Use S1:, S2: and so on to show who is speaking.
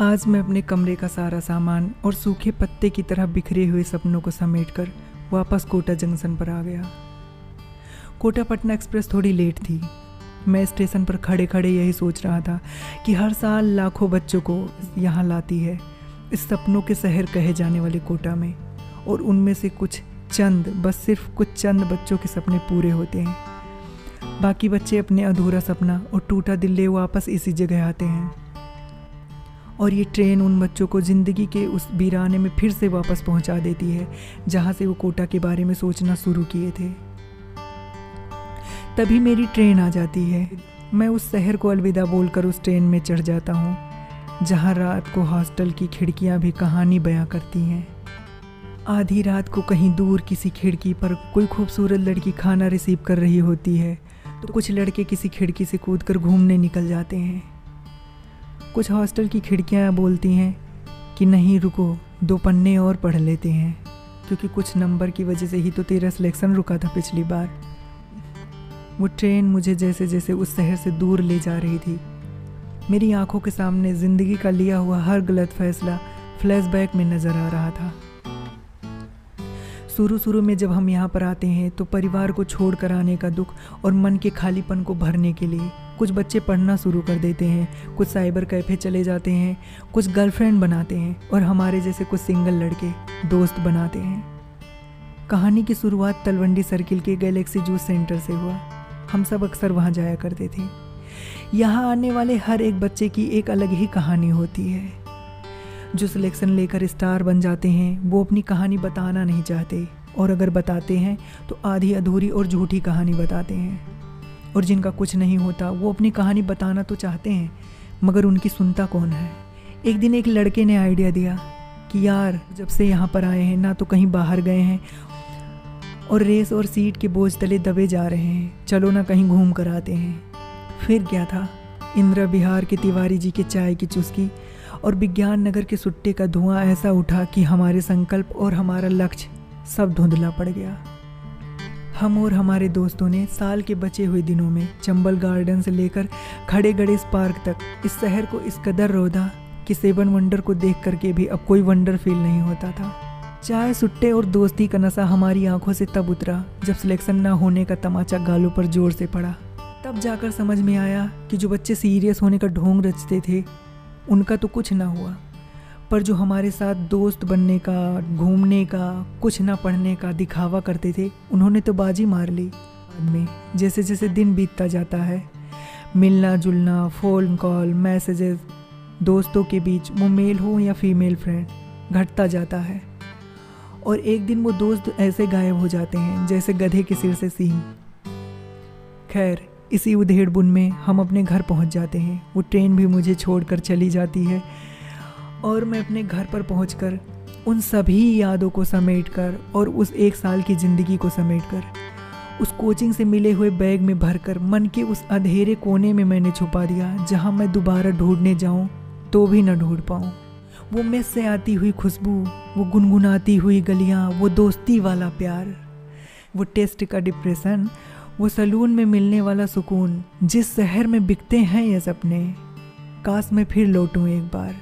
S1: आज मैं अपने कमरे का सारा सामान और सूखे पत्ते की तरह बिखरे हुए सपनों को समेटकर वापस कोटा जंक्शन पर आ गया। कोटा पटना एक्सप्रेस थोड़ी लेट थी। मैं स्टेशन पर खड़े खड़े यही सोच रहा था कि हर साल लाखों बच्चों को यहाँ लाती है, इस सपनों के शहर कहे जाने वाले कोटा में, और उनमें से कुछ चंद, बस सिर्फ कुछ चंद बच्चों के सपने पूरे होते हैं। बाकी बच्चे अपने अधूरा सपना और टूटा दिल ले वापस इसी जगह आते हैं, और ये ट्रेन उन बच्चों को ज़िंदगी के उस वीराने में फिर से वापस पहुंचा देती है जहां से वो कोटा के बारे में सोचना शुरू किए थे। तभी मेरी ट्रेन आ जाती है। मैं उस शहर को अलविदा बोलकर उस ट्रेन में चढ़ जाता हूँ जहाँ रात को हॉस्टल की खिड़कियाँ भी कहानी बयां करती हैं। आधी रात को कहीं दूर किसी खिड़की पर कोई खूबसूरत लड़की खाना रिसीव कर रही होती है, तो कुछ लड़के किसी खिड़की से कूदकर घूमने निकल जाते हैं। कुछ हॉस्टल की खिड़कियाँ बोलती हैं कि नहीं रुको, 2 पन्ने और पढ़ लेते हैं, क्योंकि कुछ नंबर की वजह से ही तो तेरा सिलेक्शन रुका था पिछली बार। वो ट्रेन मुझे जैसे जैसे उस शहर से दूर ले जा रही थी, मेरी आंखों के सामने ज़िंदगी का लिया हुआ हर गलत फैसला फ्लैशबैक में नज़र आ रहा था। शुरू में जब हम यहाँ पर आते हैं तो परिवार को छोड़ कर आने का दुख और मन के खालीपन को भरने के लिए कुछ बच्चे पढ़ना शुरू कर देते हैं, कुछ साइबर कैफ़े चले जाते हैं, कुछ गर्लफ्रेंड बनाते हैं, और हमारे जैसे कुछ सिंगल लड़के दोस्त बनाते हैं। कहानी की शुरुआत तलवंडी सर्किल के गैलेक्सी जूस सेंटर से हुआ। हम सब अक्सर वहाँ जाया करते थे। यहाँ आने वाले हर एक बच्चे की एक अलग ही कहानी होती है। जो सिलेक्शन लेकर स्टार बन जाते हैं वो अपनी कहानी बताना नहीं चाहते, और अगर बताते हैं तो आधी अधूरी और झूठी कहानी बताते हैं। और जिनका कुछ नहीं होता वो अपनी कहानी बताना तो चाहते हैं, मगर उनकी सुनता कौन है। एक दिन एक लड़के ने आइडिया दिया कि यार, जब से यहाँ पर आए हैं ना तो कहीं बाहर गए हैं और रेस और सीट के बोझ तले दबे जा रहे हैं, चलो ना कहीं घूम कर आते हैं। फिर क्या था, इंदिरा विहार के तिवारी जी के चाय की चुस्की और विज्ञान नगर के सुट्टे का धुआं ऐसा उठा कि हमारे संकल्प और हमारा लक्ष्य सब धुंधला पड़ गया। हम और हमारे दोस्तों ने साल के बचे हुए दिनों में चंबल गार्डन से लेकर खड़े गणेश पार्क तक इस शहर को इस कदर रौदा कि 7 वंडर को देख करके भी अब कोई वंडर फील नहीं होता था। चाय, सुट्टे और दोस्ती का नशा हमारी आंखों से तब उतरा जब सिलेक्शन ना होने का तमाचा गालों पर जोर से पड़ा। तब जाकर समझ में आया कि जो बच्चे सीरियस होने का ढोंग रचते थे उनका तो कुछ ना हुआ, पर जो हमारे साथ दोस्त बनने का, घूमने का, कुछ ना पढ़ने का दिखावा करते थे, उन्होंने तो बाजी मार ली। बाद में जैसे जैसे दिन बीतता जाता है, मिलना जुलना, फ़ोन कॉल, मैसेजेस, दोस्तों के बीच वो मेल हो या फीमेल फ्रेंड घटता जाता है, और एक दिन वो दोस्त ऐसे गायब हो जाते हैं जैसे गधे के सिर से सींग। खैर, इसी उधेड़-बुन में हम अपने घर पहुंच जाते हैं। वो ट्रेन भी मुझे छोड़कर चली जाती है, और मैं अपने घर पर पहुंचकर उन सभी यादों को समेटकर और उस 1 साल की ज़िंदगी को समेटकर उस कोचिंग से मिले हुए बैग में भरकर मन के उस अंधेरे कोने में मैंने छुपा दिया, जहां मैं दोबारा ढूंढने जाऊं तो भी न ढूंढ पाऊं। वो मेस से आती हुई खुशबू, वो गुनगुनाती हुई गलियां, वो दोस्ती वाला प्यार, वो टेस्ट का डिप्रेशन, वो सलून में मिलने वाला सुकून, जिस शहर में बिकते हैं ये सपने। काश मैं फिर लौटूं एक बार।